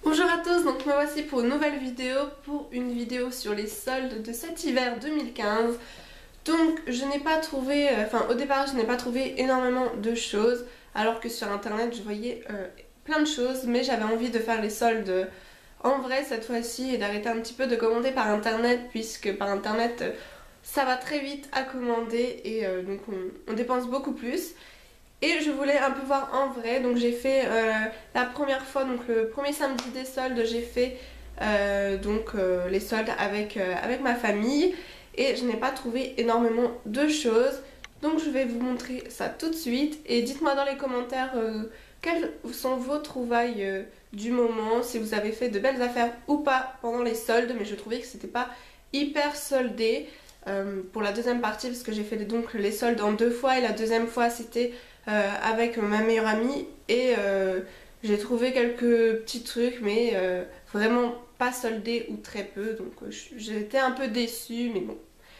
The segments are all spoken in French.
Bonjour à tous, donc me voici pour une nouvelle vidéo, sur les soldes de cet hiver 2015. Donc je n'ai pas trouvé, au départ je n'ai pas trouvé énormément de choses, alors que sur internet je voyais plein de choses, mais j'avais envie de faire les soldes en vrai cette fois-ci et d'arrêter un petit peu de commander par internet, puisque par internet ça va très vite à commander et donc on dépense beaucoup plus. Et je voulais un peu voir en vrai, donc j'ai fait la première fois, donc le premier samedi des soldes, j'ai fait les soldes avec ma famille et je n'ai pas trouvé énormément de choses. Donc je vais vous montrer ça tout de suite et dites-moi dans les commentaires quelles sont vos trouvailles du moment, si vous avez fait de belles affaires ou pas pendant les soldes, mais je trouvais que c'était pas hyper soldé. Pour la deuxième partie, parce que j'ai fait donc les soldes en deux fois et la deuxième fois c'était avec ma meilleure amie et j'ai trouvé quelques petits trucs mais vraiment pas soldés ou très peu, donc j'étais un peu déçue, mais bon,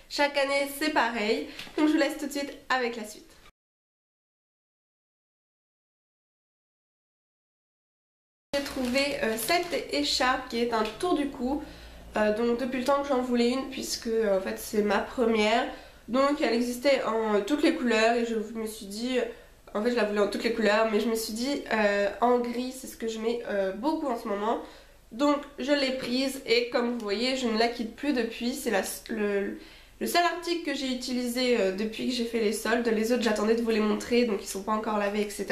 chaque année c'est pareil. Donc je vous laisse tout de suite avec la suite. J'ai trouvé cette écharpe qui est un tour du cou. Donc depuis le temps que j'en voulais une, puisque en fait c'est ma première, donc elle existait en toutes les couleurs et je me suis dit, en fait je la voulais en toutes les couleurs, mais je me suis dit en gris, c'est ce que je mets beaucoup en ce moment, donc je l'ai prise et comme vous voyez je ne la quitte plus depuis. C'est le seul article que j'ai utilisé depuis que j'ai fait les soldes. Les autres j'attendais de vous les montrer, donc ils sont pas encore lavés, etc.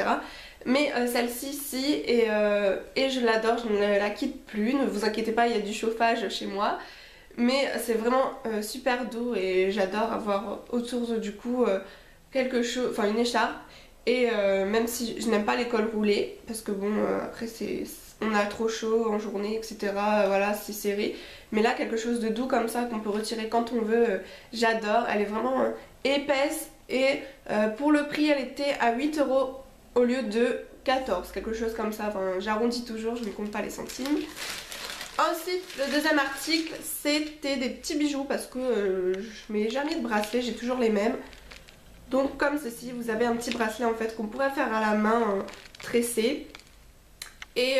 Mais celle-ci, si, et je l'adore, je ne la quitte plus. Ne vous inquiétez pas, il y a du chauffage chez moi. Mais c'est vraiment super doux et j'adore avoir autour du cou quelque chose, enfin une écharpe. Et même si je n'aime pas les cols roulés, parce que bon, après on a trop chaud en journée, etc. Voilà, c'est serré. Mais là, quelque chose de doux comme ça qu'on peut retirer quand on veut, j'adore. Elle est vraiment épaisse et pour le prix, elle était à 8 € au lieu de 14, quelque chose comme ça. Enfin, j'arrondis toujours, je ne compte pas les centimes. Ensuite, le deuxième article, c'était des petits bijoux parce que je mets jamais de bracelet, j'ai toujours les mêmes. Donc comme ceci, vous avez un petit bracelet en fait qu'on pourrait faire à la main tressé et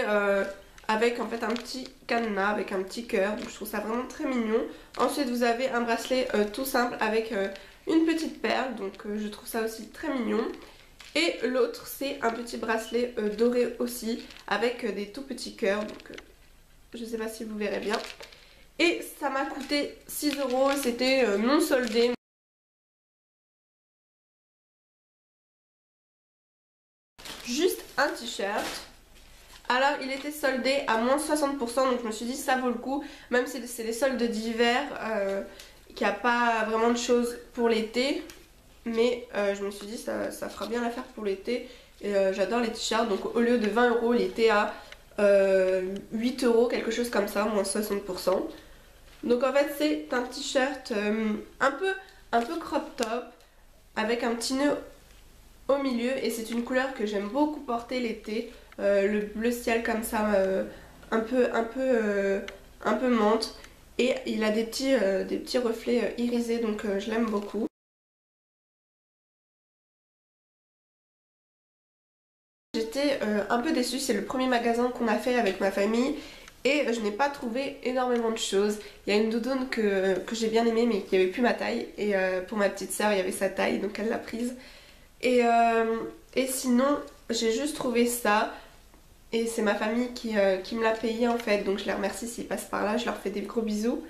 avec en fait un petit cadenas avec un petit cœur, donc je trouve ça vraiment très mignon. Ensuite vous avez un bracelet tout simple avec une petite perle, donc je trouve ça aussi très mignon. Et l'autre c'est un petit bracelet doré aussi avec des tout petits cœurs, donc je sais pas si vous verrez bien. Et ça m'a coûté 6 €, c'était non soldé. Juste un t-shirt. Alors il était soldé à moins 60%, donc je me suis dit ça vaut le coup, même si c'est les soldes d'hiver, qu'il n'y a pas vraiment de choses pour l'été. Mais je me suis dit ça fera bien l'affaire pour l'été. Et j'adore les t-shirts, donc au lieu de 20 €, il était à 8 €, quelque chose comme ça, moins 60%. Donc en fait c'est un t-shirt un peu crop top, avec un petit nœud au milieu, et c'est une couleur que j'aime beaucoup porter l'été, le bleu ciel comme ça, un peu menthe, et il a des petits reflets irisés, donc je l'aime beaucoup. J'étais un peu déçue, c'est le premier magasin qu'on a fait avec ma famille et je n'ai pas trouvé énormément de choses. Il y a une doudoune que j'ai bien aimée mais qui avait plus ma taille, et pour ma petite soeur il y avait sa taille donc elle l'a prise. Et sinon j'ai juste trouvé ça et c'est ma famille qui me l'a payé en fait, donc je les remercie s'ils passent par là, je leur fais des gros bisous.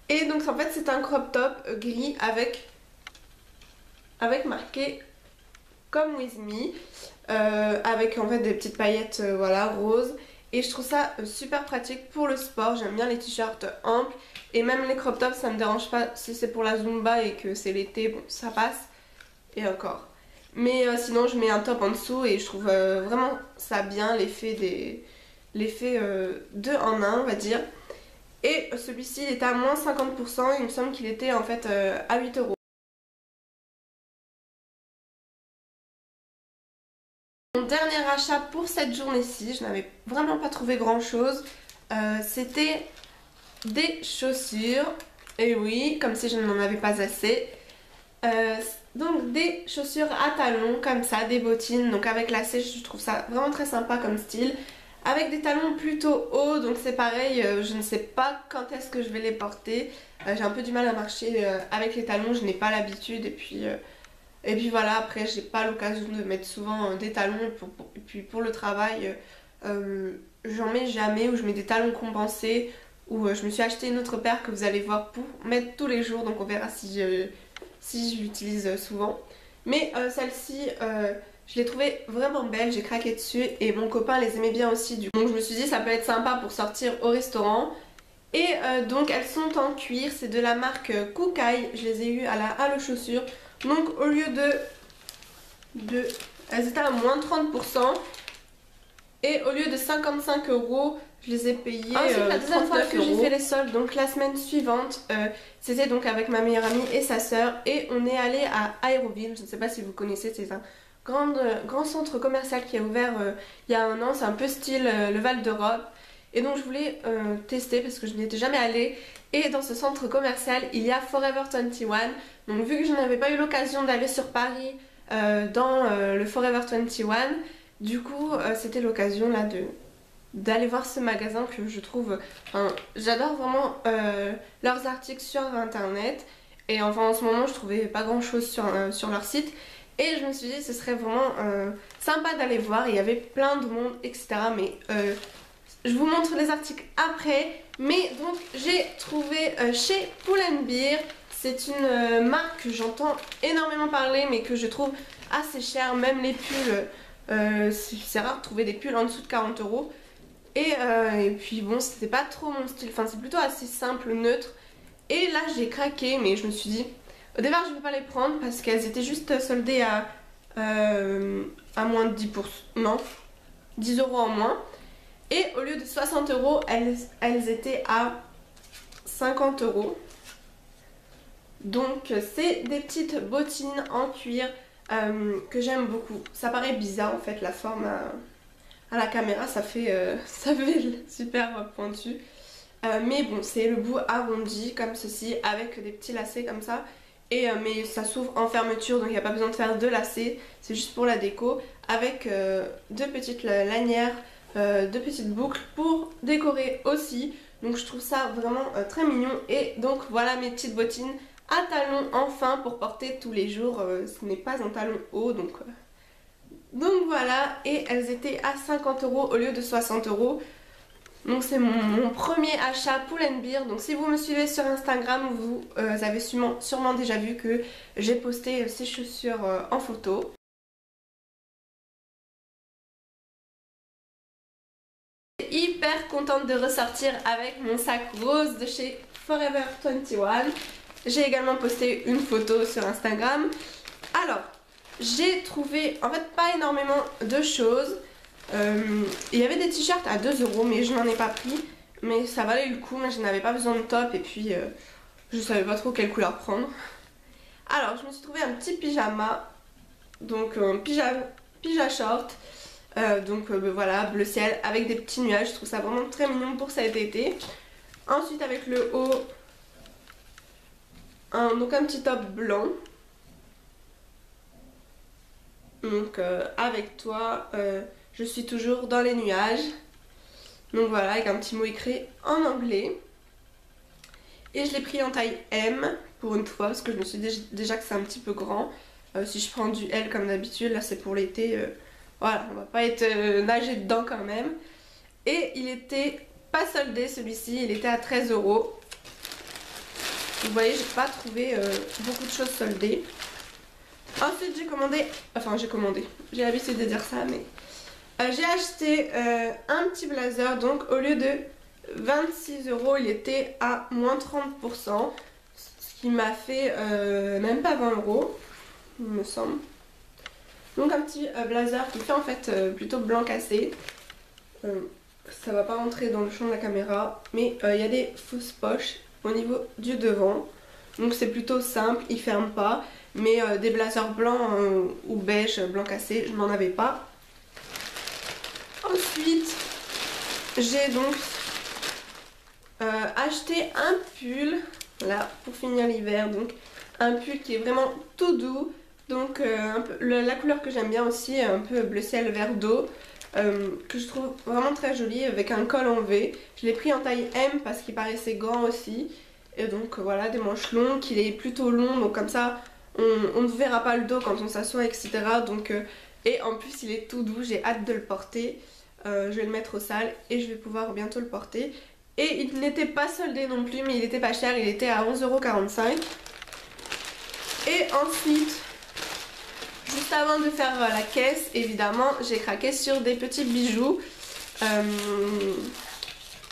Et donc en fait c'est un crop top gris avec marqué Come with me, avec en fait des petites paillettes voilà, roses, et je trouve ça super pratique pour le sport. J'aime bien les t-shirts amples et même les crop tops, ça me dérange pas si c'est pour la zumba et que c'est l'été, bon ça passe, et encore. Mais sinon je mets un top en dessous et je trouve vraiment ça bien, l'effet 2 en 1 on va dire. Et celui-ci il était à moins 50%, il me semble qu'il était en fait à 8 €. Mon dernier achat pour cette journée-ci, je n'avais vraiment pas trouvé grand chose, c'était des chaussures, et oui, comme si je n'en avais pas assez. Donc des chaussures à talons comme ça, des bottines, donc avec lacets, je trouve ça vraiment très sympa comme style, avec des talons plutôt hauts, donc c'est pareil, je ne sais pas quand est-ce que je vais les porter. J'ai un peu du mal à marcher avec les talons, je n'ai pas l'habitude et puis voilà, après j'ai pas l'occasion de mettre souvent des talons et puis pour le travail j'en mets jamais, ou je mets des talons compensés, ou je me suis acheté une autre paire que vous allez voir pour mettre tous les jours, donc on verra si je l'utilise souvent. Mais celle-ci, je l'ai trouvée vraiment belle, j'ai craqué dessus et mon copain les aimait bien aussi. Donc je me suis dit ça peut être sympa pour sortir au restaurant. Et donc elles sont en cuir, c'est de la marque Kookai, je les ai eues à la Halle Chaussures. Donc au lieu elles étaient à moins 30%. Et au lieu de 55 €, je les ai payées. Ensuite, la deuxième fois que j'ai fait les soldes, donc la semaine suivante, c'était donc avec ma meilleure amie et sa sœur. Et on est allé à Aéroville, je ne sais pas si vous connaissez, c'est un grand centre commercial qui a ouvert il y a un an. C'est un peu style le Val d'Europe. Et donc je voulais tester parce que je n'y étais jamais allée. Et dans ce centre commercial, il y a Forever 21. Donc vu que je n'avais pas eu l'occasion d'aller sur Paris dans le Forever 21, du coup, c'était l'occasion là d'aller voir ce magasin que je trouve... j'adore vraiment leurs articles sur internet. Et enfin en ce moment je trouvais pas grand chose sur leur site. Et je me suis dit ce serait vraiment sympa d'aller voir. Il y avait plein de monde, etc. Mais je vous montre les articles après. Mais donc j'ai trouvé chez Pull&Bear. C'est une marque que j'entends énormément parler mais que je trouve assez chère. Même les pulls... c'est rare de trouver des pulls en dessous de 40 €. Et puis bon, c'était pas trop mon style, enfin c'est plutôt assez simple, neutre. Et là j'ai craqué, mais je me suis dit, au départ je ne vais pas les prendre parce qu'elles étaient juste soldées à moins de 10%, non, 10 € en moins. Et au lieu de 60 €, elles étaient à 50 €. Donc c'est des petites bottines en cuir. Que j'aime beaucoup. Ça paraît bizarre en fait la forme à la caméra, ça fait super pointu. Mais bon, c'est le bout arrondi comme ceci avec des petits lacets comme ça. Mais ça s'ouvre en fermeture, donc il n'y a pas besoin de faire de lacets, c'est juste pour la déco. Avec deux petites lanières, deux petites boucles pour décorer aussi. Donc je trouve ça vraiment très mignon. Et donc voilà mes petites bottines à talons enfin pour porter tous les jours. Ce n'est pas un talon haut, donc voilà. Et elles étaient à 50 € au lieu de 60 €. Donc c'est mon premier achat Pull&Bear. Donc si vous me suivez sur Instagram, vous avez sûrement déjà vu que j'ai posté ces chaussures en photo. Hyper contente de ressortir avec mon sac rose de chez Forever 21. J'ai également posté une photo sur Instagram. Alors, j'ai trouvé en fait pas énormément de choses. Il y avait des t-shirts à 2 € mais je n'en ai pas pris. Mais ça valait le coup, mais je n'avais pas besoin de top et puis je savais pas trop quelle couleur prendre. Alors, je me suis trouvé un petit pyjama. Donc un pyjama short. Voilà, bleu ciel avec des petits nuages. Je trouve ça vraiment très mignon pour cet été. Ensuite avec le haut... donc un petit top blanc. Donc avec toi, je suis toujours dans les nuages. Donc voilà, avec un petit mot écrit en anglais. Et je l'ai pris en taille M pour une fois parce que je me suis dit déjà que c'est un petit peu grand. Si je prends du L comme d'habitude, là c'est pour l'été. Voilà, on va pas être nager dedans quand même. Et il était pas soldé celui-ci, il était à 13 €. Vous voyez, j'ai pas trouvé beaucoup de choses soldées. Ensuite j'ai l'habitude de dire ça, mais j'ai acheté un petit blazer. Donc au lieu de 26 €, il était à moins 30%, ce qui m'a fait même pas 20 €, il me semble. Donc un petit blazer qui fait en fait plutôt blanc cassé. Ça va pas rentrer dans le champ de la caméra, mais il y a des fausses poches au niveau du devant. Donc c'est plutôt simple, il ferme pas. Mais des blazers blancs ou beige blanc cassé, je n'en avais pas. Ensuite, j'ai donc acheté un pull, là, pour finir l'hiver. Donc un pull qui est vraiment tout doux. Donc la couleur que j'aime bien aussi, un peu bleu ciel vert d'eau. que je trouve vraiment très joli avec un col en V. Je l'ai pris en taille M parce qu'il paraissait grand aussi. Et donc voilà, des manches longues, il est plutôt long, donc comme ça on ne verra pas le dos quand on s'assoit, etc. Donc, et en plus il est tout doux, j'ai hâte de le porter. Je vais le mettre au sale et je vais pouvoir bientôt le porter. Et il n'était pas soldé non plus, mais il était pas cher, il était à 11,45 €. Et ensuite, juste avant de faire la caisse, évidemment, j'ai craqué sur des petits bijoux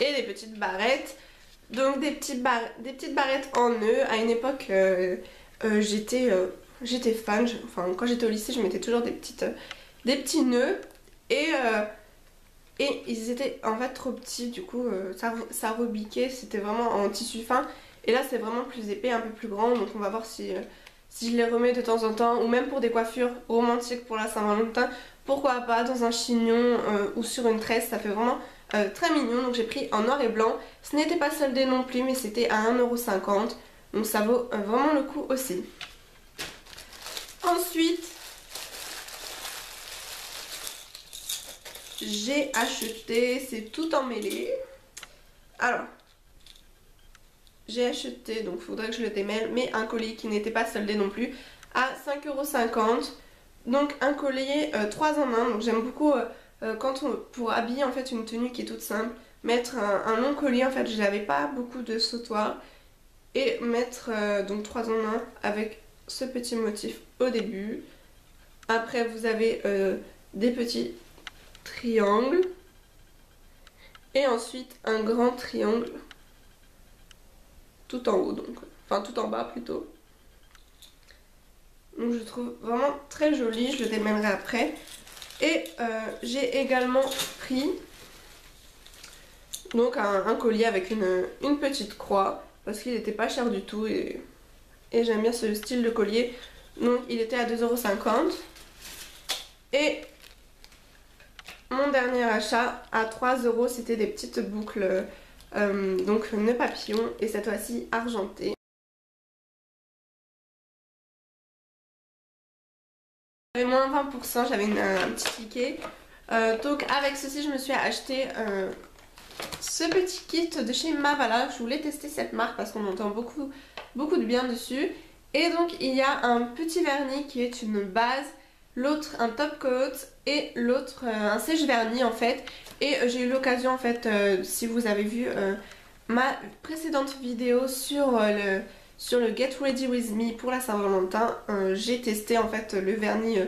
et des petites barrettes. Donc des petites barrettes en nœud. À une époque, j'étais fan. Enfin, quand j'étais au lycée, je mettais toujours des petits nœuds. Et ils étaient en fait trop petits, du coup ça rebiquait, c'était vraiment en tissu fin. Et là c'est vraiment plus épais, un peu plus grand, donc on va voir si je les remets de temps en temps, ou même pour des coiffures romantiques pour la Saint-Valentin, pourquoi pas dans un chignon ou sur une tresse, ça fait vraiment très mignon. Donc j'ai pris en noir et blanc, ce n'était pas soldé non plus, mais c'était à 1,50 €, donc ça vaut vraiment le coup aussi. Ensuite, j'ai acheté, c'est tout emmêlé. Alors, j'ai acheté, donc il faudrait que je le démêle, mais un collier qui n'était pas soldé non plus, à 5,50 €. Donc un collier 3 en 1, donc j'aime beaucoup pour habiller en fait une tenue qui est toute simple, mettre un long collier, en fait je n'avais pas beaucoup de sautoirs, et mettre donc 3 en 1 avec ce petit motif au début. Après vous avez des petits triangle et ensuite un grand triangle tout en haut, donc enfin tout en bas plutôt. Donc je trouve vraiment très joli, je le démêlerai après. Et j'ai également pris donc un collier avec une petite croix parce qu'il n'était pas cher du tout et j'aime bien ce style de collier. Donc il était à 2,50 €. Et mon dernier achat à 3 €, c'était des petites boucles, donc nœud papillon, et cette fois-ci argentées. J'avais moins 20%, j'avais un petit ticket. Donc avec ceci, je me suis acheté ce petit kit de chez Mavala. Je voulais tester cette marque parce qu'on entend beaucoup de bien dessus. Et donc il y a un petit vernis qui est une base, l'autre un top coat et l'autre un sèche-vernis en fait. Et j'ai eu l'occasion en fait, si vous avez vu ma précédente vidéo sur le Get Ready With Me pour la Saint-Valentin, j'ai testé en fait le vernis,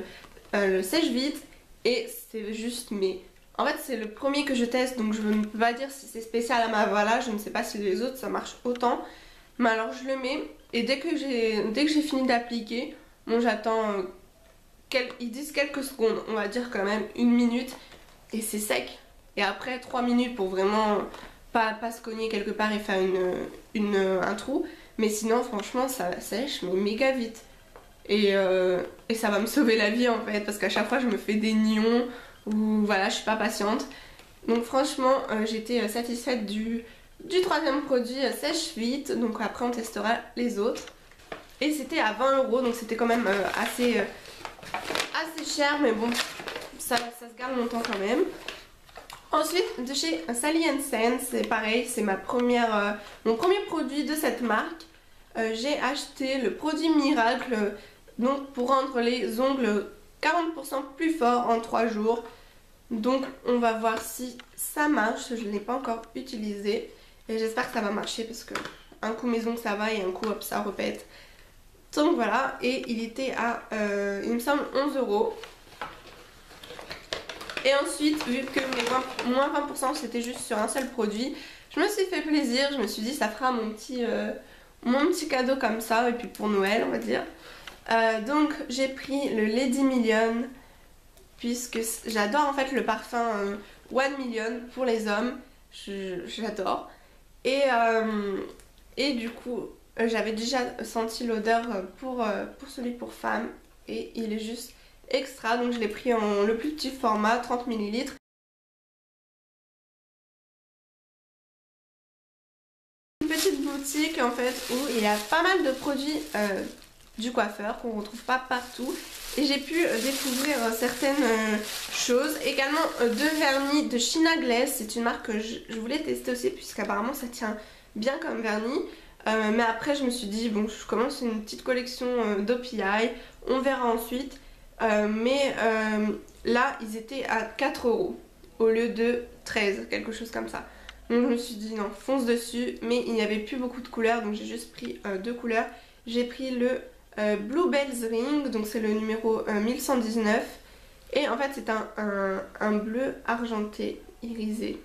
le sèche-vite, et c'est juste mais... En fait c'est le premier que je teste, donc je ne peux pas dire si c'est spécial à Mavala, je ne sais pas si les autres ça marche autant. Mais alors je le mets et dès que j'ai fini d'appliquer, bon j'attends, ils disent quelques secondes, on va dire quand même 1 minute, et c'est sec. Et après 3 minutes pour vraiment pas se cogner quelque part et faire un trou. Mais sinon franchement ça sèche mais méga vite. Et ça va me sauver la vie en fait, parce qu'à chaque fois je me fais des nions ou voilà, je suis pas patiente. Donc franchement j'étais satisfaite du troisième produit sèche vite. Donc après on testera les autres. Et c'était à 20 €, donc c'était quand même assez cher, mais bon ça se garde longtemps quand même. Ensuite de chez Sally Hansen, c'est pareil, c'est mon premier produit de cette marque. J'ai acheté le produit miracle, donc pour rendre les ongles 40% plus forts en 3 jours. Donc on va voir si ça marche, je ne l'ai pas encore utilisé et j'espère que ça va marcher parce que un coup mes ongles ça va et un coup hop ça repète. Donc voilà, et il était à il me semble 11 €. Et ensuite, vu que mes moins 20% c'était juste sur un seul produit, je me suis fait plaisir, je me suis dit ça fera mon petit cadeau comme ça, et puis pour Noël on va dire. Donc j'ai pris le Lady Million, puisque j'adore en fait le parfum One Million pour les hommes, j'adore. Et du coup j'avais déjà senti l'odeur pour celui pour femmes, et il est juste extra, donc je l'ai pris en le plus petit format, 30 ml. Une petite boutique en fait où il y a pas mal de produits du coiffeur qu'on ne retrouve pas partout. Et j'ai pu découvrir certaines choses. Également deux vernis de China Glaze. C'est une marque que je voulais tester aussi puisqu'apparemment ça tient bien comme vernis. Mais après je me suis dit bon, je commence une petite collection d'OPI. On verra ensuite. Là ils étaient à 4 € au lieu de 13, quelque chose comme ça. Donc je me suis dit non, fonce dessus. Mais il n'y avait plus beaucoup de couleurs, donc j'ai juste pris deux couleurs. J'ai pris le Bluebells Ring, donc c'est le numéro 1119. Et en fait c'est un bleu argenté irisé.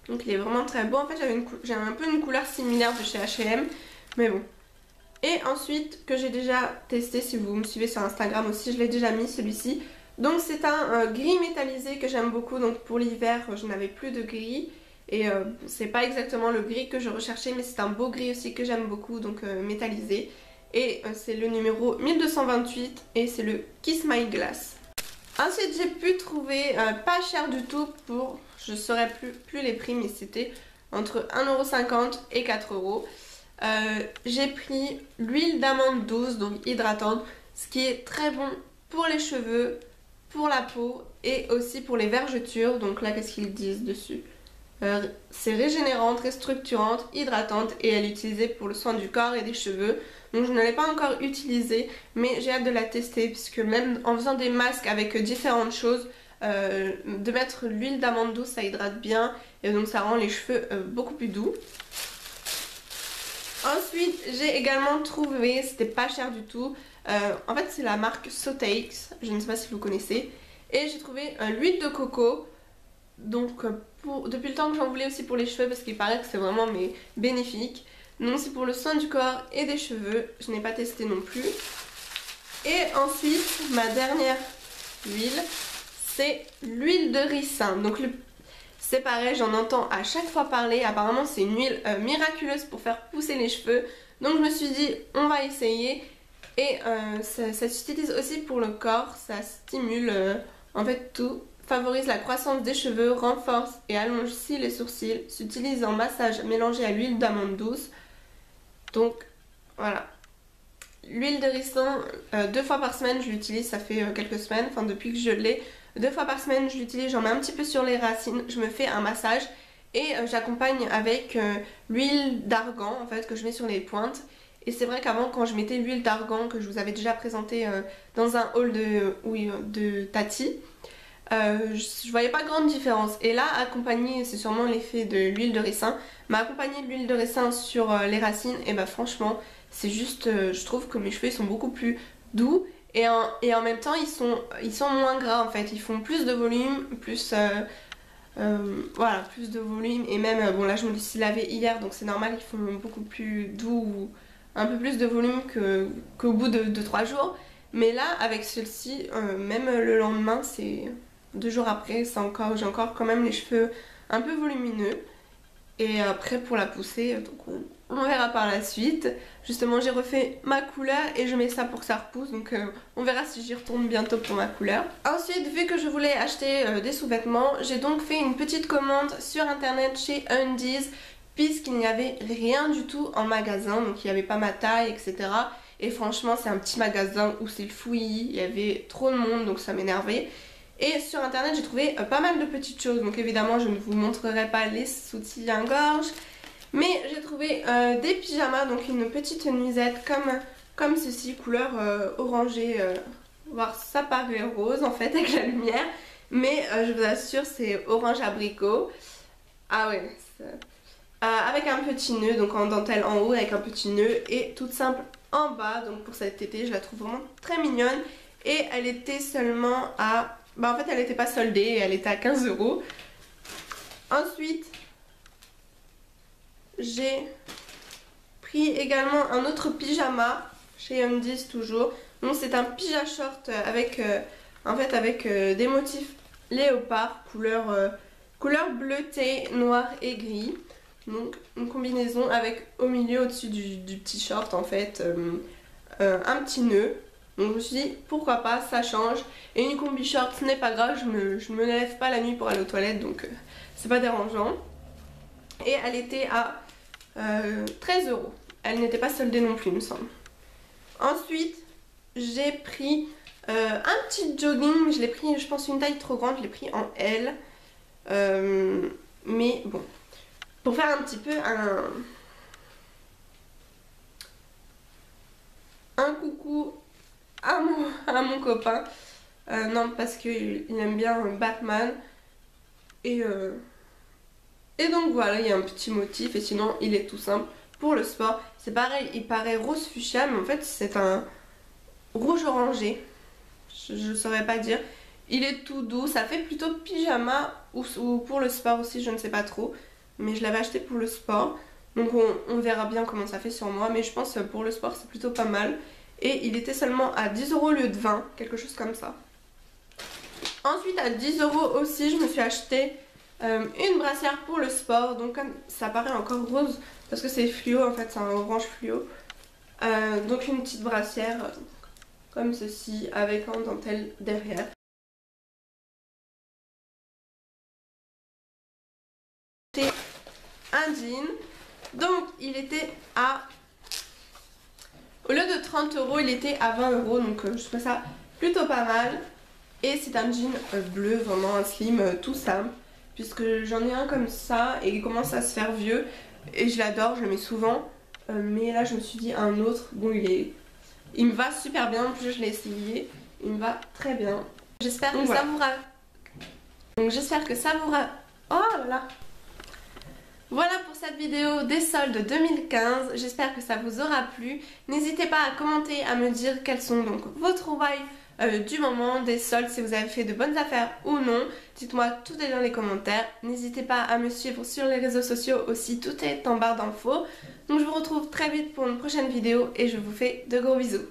Donc il est vraiment très beau. En fait j'ai un peu une couleur similaire de chez H&M, mais bon. Et ensuite que j'ai déjà testé, si vous me suivez sur Instagram aussi, je l'ai déjà mis celui-ci. Donc c'est un gris métallisé que j'aime beaucoup. Donc pour l'hiver je n'avais plus de gris. Et c'est pas exactement le gris que je recherchais, mais c'est un beau gris aussi que j'aime beaucoup, donc métallisé. Et c'est le numéro 1228 et c'est le Kiss My Glass. Ensuite j'ai pu trouver pas cher du tout pour, je ne saurais plus les prix, mais c'était entre 1,50 € et 4 €. J'ai pris l'huile d'amande douce, donc hydratante, ce qui est très bon pour les cheveux, pour la peau et aussi pour les vergetures. Donc là qu'est-ce qu'ils disent dessus? C'est régénérante, restructurante, hydratante et elle est utilisée pour le soin du corps et des cheveux. Donc je ne l'ai pas encore utilisée, mais j'ai hâte de la tester puisque même en faisant des masques avec différentes choses, de mettre l'huile d'amande douce ça hydrate bien et donc ça rend les cheveux beaucoup plus doux. Ensuite j'ai également trouvé, c'était pas cher du tout, en fait c'est la marque Sotex, je ne sais pas si vous connaissez, et j'ai trouvé l'huile de coco. Donc depuis le temps que j'en voulais aussi pour les cheveux parce qu'il paraît que c'est vraiment bénéfique. Donc c'est pour le soin du corps et des cheveux, je n'ai pas testé non plus. Et ensuite ma dernière huile, c'est l'huile de ricin. Donc c'est pareil, j'en entends à chaque fois parler, apparemment c'est une huile miraculeuse pour faire pousser les cheveux. Donc je me suis dit on va essayer. Et ça s'utilise aussi pour le corps, ça stimule en fait tout. Favorise la croissance des cheveux, renforce et allonge cils et sourcils, s'utilise en massage mélangé à l'huile d'amande douce. Donc voilà. L'huile de ricin, 2 fois par semaine je l'utilise, ça fait quelques semaines, enfin depuis que je l'ai. 2 fois par semaine je l'utilise, j'en mets un petit peu sur les racines, je me fais un massage et j'accompagne avec l'huile d'argan en fait que je mets sur les pointes. Et c'est vrai qu'avant quand je mettais l'huile d'argan que je vous avais déjà présenté dans un haul de Tati, je voyais pas grande différence. Et là accompagné, c'est sûrement l'effet de l'huile de ricin, mais accompagné de l'huile de ricin sur les racines, et bah franchement c'est juste, je trouve que mes cheveux sont beaucoup plus doux et en même temps ils sont moins gras en fait, ils font plus de volume, plus voilà, plus de volume. Et même bon là je me les suis lavé hier donc c'est normal, ils font beaucoup plus doux ou un peu plus de volume qu'au bout de 3 jours. Mais là avec celle-ci, même le lendemain, c'est 2 jours après, j'ai encore quand même les cheveux un peu volumineux. Et après pour la pousser, donc on verra par la suite. Justement j'ai refait ma couleur et je mets ça pour que ça repousse. Donc on verra si j'y retourne bientôt pour ma couleur. Ensuite, vu que je voulais acheter des sous-vêtements, j'ai donc fait une petite commande sur internet chez Undies, puisqu'il n'y avait rien du tout en magasin. Donc il n'y avait pas ma taille, etc. Et franchement c'est un petit magasin où c'est le fouillis, il y avait trop de monde donc ça m'énervait. Et sur internet j'ai trouvé pas mal de petites choses, donc évidemment je ne vous montrerai pas les soutiens-gorge. Mais j'ai trouvé des pyjamas, donc une petite nuisette comme ceci, couleur orangée, voire ça paraît rose en fait avec la lumière. Mais je vous assure c'est orange abricot. Ah ouais, avec un petit nœud, donc en dentelle en haut avec un petit nœud et toute simple en bas. Donc pour cet été je la trouve vraiment très mignonne. Et elle était seulement à... Bah en fait elle n'était pas soldée, elle était à 15 €. Ensuite j'ai pris également un autre pyjama chez Undies toujours. Donc c'est un pyjama short avec en fait avec des motifs léopard couleur bleutée, noir et gris. Donc une combinaison avec au milieu au-dessus du petit short en fait un petit nœud. Donc je me suis dit pourquoi pas, ça change. Et une combi short ce n'est pas grave, je me lève pas la nuit pour aller aux toilettes donc c'est pas dérangeant. Et elle était à 13 €. Elle n'était pas soldée non plus il me semble. Ensuite, j'ai pris un petit jogging. Je l'ai pris, je pense, une taille trop grande. Je l'ai pris en L. Mais bon, pour faire un petit peu un coucou à mon copain. Non, parce qu'il aime bien Batman. Et donc voilà, il y a un petit motif. Et sinon, il est tout simple. Pour le sport, c'est pareil, il paraît rose fuchsia, mais en fait, c'est un rouge orangé. Je saurais pas dire. Il est tout doux, ça fait plutôt pyjama ou pour le sport aussi, je ne sais pas trop. Mais je l'avais acheté pour le sport. Donc on verra bien comment ça fait sur moi. Mais je pense que pour le sport, c'est plutôt pas mal. Et il était seulement à 10 € au lieu de 20, quelque chose comme ça. Ensuite, à 10 € aussi, je me suis acheté une brassière pour le sport. Donc comme ça paraît encore rose, parce que c'est fluo, en fait, c'est un orange fluo. Donc une petite brassière comme ceci, avec un dentelle derrière. C'était un jean. Donc il était à... Au lieu de 30 €, il était à 20 €. Donc je trouve ça plutôt pas mal. Et c'est un jean bleu, vraiment un slim tout simple. Puisque j'en ai un comme ça et il commence à se faire vieux. Et je l'adore, je le mets souvent. Mais là je me suis dit un autre. Bon, il me va super bien. En plus je l'ai essayé. Il me va très bien. J'espère que ça vous Donc j'espère que ça vous Oh là là. Voilà pour cette vidéo des soldes 2015, j'espère que ça vous aura plu. N'hésitez pas à commenter, à me dire quelles sont donc vos trouvailles du moment, des soldes, si vous avez fait de bonnes affaires ou non. Dites-moi, tout est dans les commentaires. N'hésitez pas à me suivre sur les réseaux sociaux aussi, tout est en barre d'infos. Donc je vous retrouve très vite pour une prochaine vidéo et je vous fais de gros bisous.